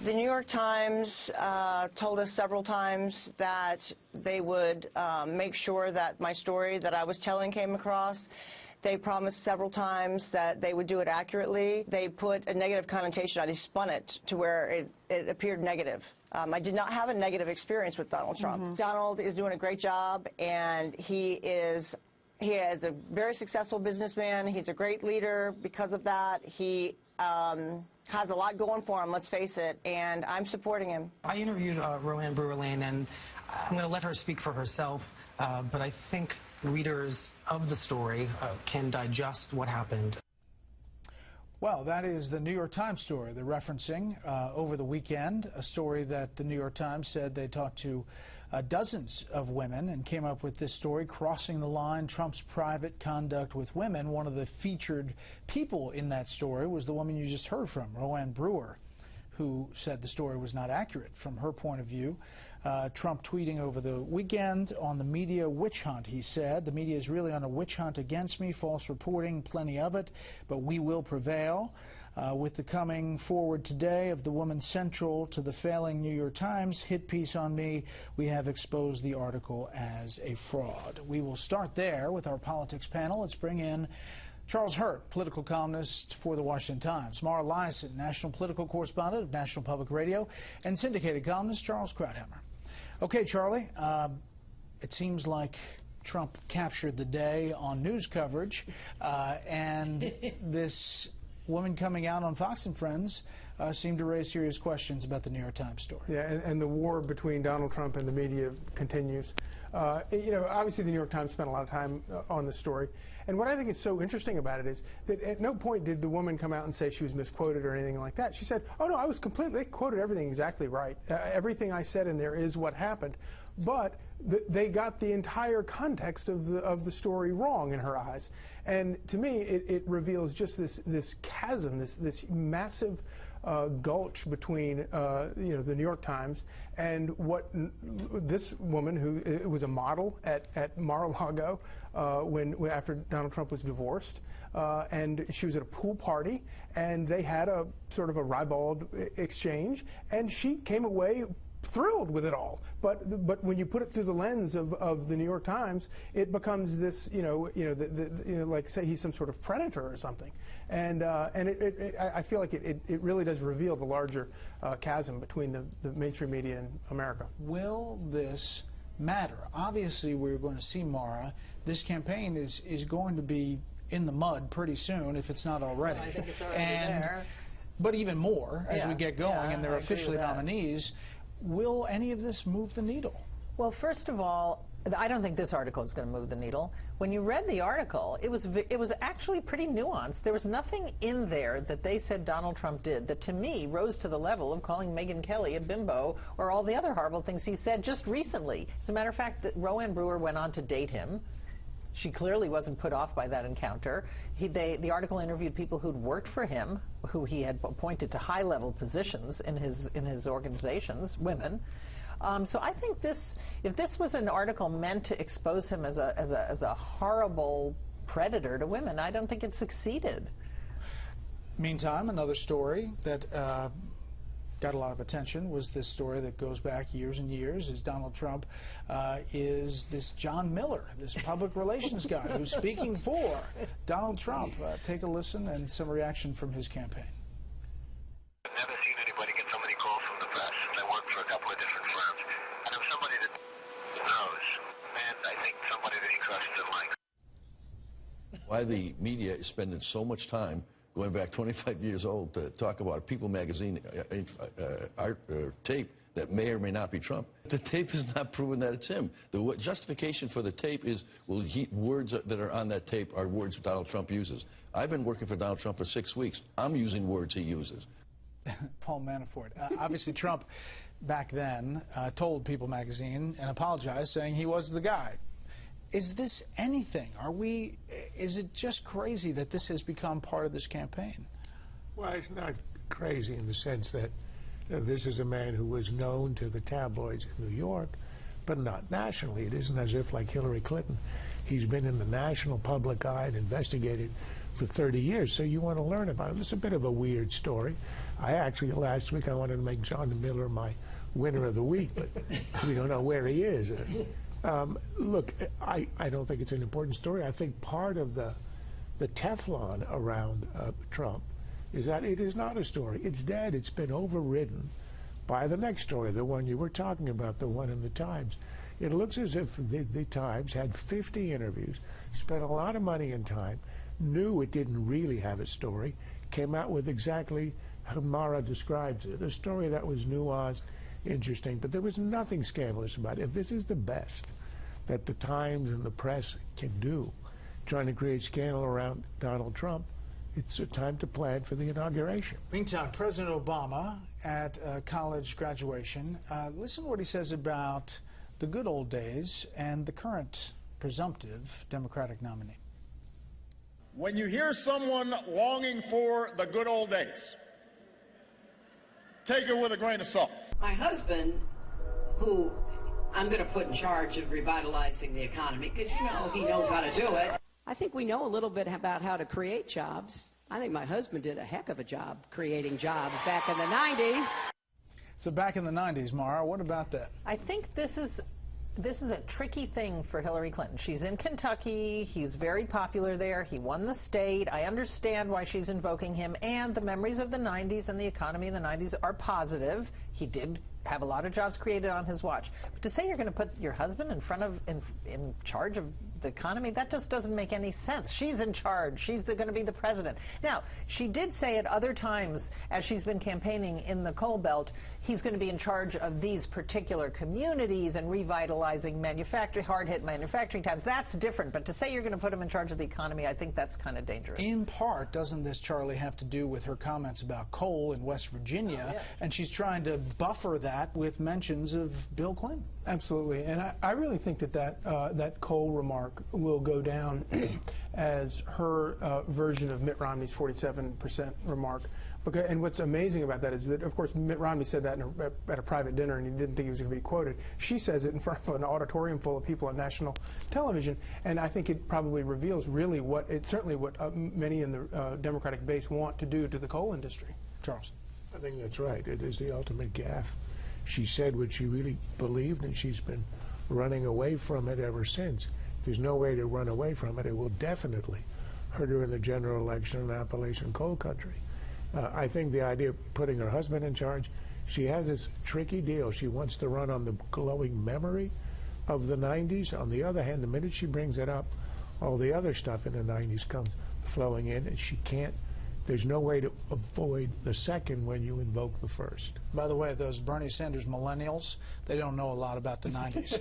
The New York Times told us several times that they would make sure that my story that I was telling came across. They promised several times that they would do it accurately. They put a negative connotation on it. They spun it to where it appeared negative. I did not have a negative experience with Donald Trump. Donald is doing a great job, and he is a very successful businessman. He's a great leader because of that. He has a lot going for him, let's face it, and I'm supporting him. I interviewed Roanne Brewer-Lane, and I'm going to let her speak for herself, but I think readers of the story can digest what happened. Well, that is the New York Times story they're referencing over the weekend, a story that the New York Times said they talked to dozens of women and came up with this story, Crossing the Line, Trump's Private Conduct with Women. One of the featured people in that story was the woman you just heard from, Roanne Brewer, who said the story was not accurate from her point of view. Trump tweeting over the weekend on the media witch hunt, he said. The media is really on a witch hunt against me, false reporting, plenty of it, but we will prevail. With the coming forward today of the woman central to the failing New York Times hit piece on me, we have exposed the article as a fraud. We will start there with our politics panel. Let's bring in Charles Hurt, political columnist for the Washington Times, Mara Liasson, national political correspondent of National Public Radio, and syndicated columnist Charles Krauthammer. Okay, Charlie, it seems like Trump captured the day on news coverage, and this woman coming out on Fox and Friends seemed to raise serious questions about the New York Times story. Yeah, and the war between Donald Trump and the media continues. You know, obviously the New York Times spent a lot of time on this story. And what I think is so interesting about it is that at no point did the woman come out and say she was misquoted or anything like that. She said, oh, no, I was completely, they quoted everything exactly right. Everything I said in there is what happened. But they got the entire context of the story wrong in her eyes. And to me, it reveals just this chasm, this massive gulch between you know, the New York Times and what this woman, who was a model at Mar-a-Lago after Donald Trump was divorced, and she was at a pool party, and they had a sort of a ribald exchange, and she came away thrilled with it all, but when you put it through the lens of the New York Times, it becomes this, like say he's some sort of predator or something, and I feel like it really does reveal the larger chasm between the mainstream media in America. Will this matter? Obviously, we're going to see, Mara, this campaign is going to be in the mud pretty soon, if it's not already. I think it's already there. But even more as we get going, and they're officially nominees. Will any of this move the needle? Well, first of all, I don't think this article is going to move the needle. When you read the article, it was actually pretty nuanced. There was nothing in there that they said Donald Trump did that, to me, rose to the level of calling Megyn Kelly a bimbo or all the other horrible things he said just recently. As a matter of fact, that Roanne Brewer went on to date him. She clearly wasn't put off by that encounter. The article interviewed people who'd worked for him, who he had appointed to high-level positions in his organizations, women. So I think if this was an article meant to expose him as a horrible predator to women, I don't think it succeeded. Meantime, another story that got a lot of attention was this story that goes back years and years, is Donald Trump is this John Miller, this public relations guy who's speaking for Donald Trump. Take a listen and some reaction from his campaign. I've never seen anybody get so many calls from the press. I work for a couple of different firms, and I'm somebody that knows, and I think somebody that he trusts and likes. Why the media is spending so much time going back 25 years old to talk about a People magazine tape that may or may not be Trump. The tape has not proven that it's him. The justification for the tape is, well, words that are on that tape are words Donald Trump uses. I've been working for Donald Trump for 6 weeks. I'm using words he uses. Paul Manafort. Obviously, Trump back then told People magazine and apologized, saying he was the guy. Is this anything? Is it just crazy that this has become part of this campaign? Well, it's not crazy in the sense that this is a man who was known to the tabloids in New York, but not nationally. It isn't as if, like Hillary Clinton, he's been in the national public eye and investigated for 30 years, so you want to learn about it. It's a bit of a weird story. I actually, last week, I wanted to make John Miller my winner of the week, but we don't know where he is. Look, I don't think it's an important story. I think part of the Teflon around Trump is that it is not a story. It's dead. It's been overridden by the next story, the one you were talking about, the one in the Times. It looks as if the Times had 50 interviews, spent a lot of money and time, knew it didn't really have a story, came out with exactly how Mara describes it, a story that was nuanced, interesting, but there was nothing scandalous about it. If this is the best that the Times and the press can do, trying to create scandal around Donald Trump, it's a time to plan for the inauguration. Meantime, President Obama at a college graduation, listen to what he says about the good old days and the current presumptive Democratic nominee. When you hear someone longing for the good old days, take it with a grain of salt. My husband, who I'm going to put in charge of revitalizing the economy, because, you know, he knows how to do it. I think we know a little bit about how to create jobs. I think my husband did a heck of a job creating jobs back in the 90s. So back in the 90s, Mara, what about that? I think this is a tricky thing for Hillary Clinton. She's in Kentucky. He's very popular there. He won the state. I understand why she's invoking him. And the memories of the 90s and the economy in the 90s are positive. He did have a lot of jobs created on his watch. But to say you're going to put your husband in charge of the economy, that just doesn't make any sense. She's in charge. She's going to be the president. Now, she did say at other times, as she's been campaigning in the coal belt, he's going to be in charge of these particular communities and revitalizing hard-hit manufacturing towns. That's different. But to say you're going to put him in charge of the economy, I think that's kind of dangerous. In part, doesn't this, Charlie, have to do with her comments about coal in West Virginia? Oh, yes. And she's trying to buffer that with mentions of Bill Clinton. Absolutely, and I really think that coal remark will go down as her version of Mitt Romney's 47% remark. And what's amazing about that is that, of course, Mitt Romney said that at a private dinner, and he didn't think he was going to be quoted. She says it in front of an auditorium full of people on national television, and I think it probably reveals really certainly what many in the Democratic base want to do to the coal industry. Charles. I think that's right. It is the ultimate gaffe. She said what she really believed, and she's been running away from it ever since. There's no way to run away from it. It will definitely hurt her in the general election in Appalachian coal country. I think the idea of putting her husband in charge, she has this tricky deal. She wants to run on the glowing memory of the 90s. On the other hand, the minute she brings it up, all the other stuff in the 90s comes flowing in, and she can't. There's no way to avoid the second when you invoke the first. By the way, those Bernie Sanders millennials, they don't know a lot about the 90s.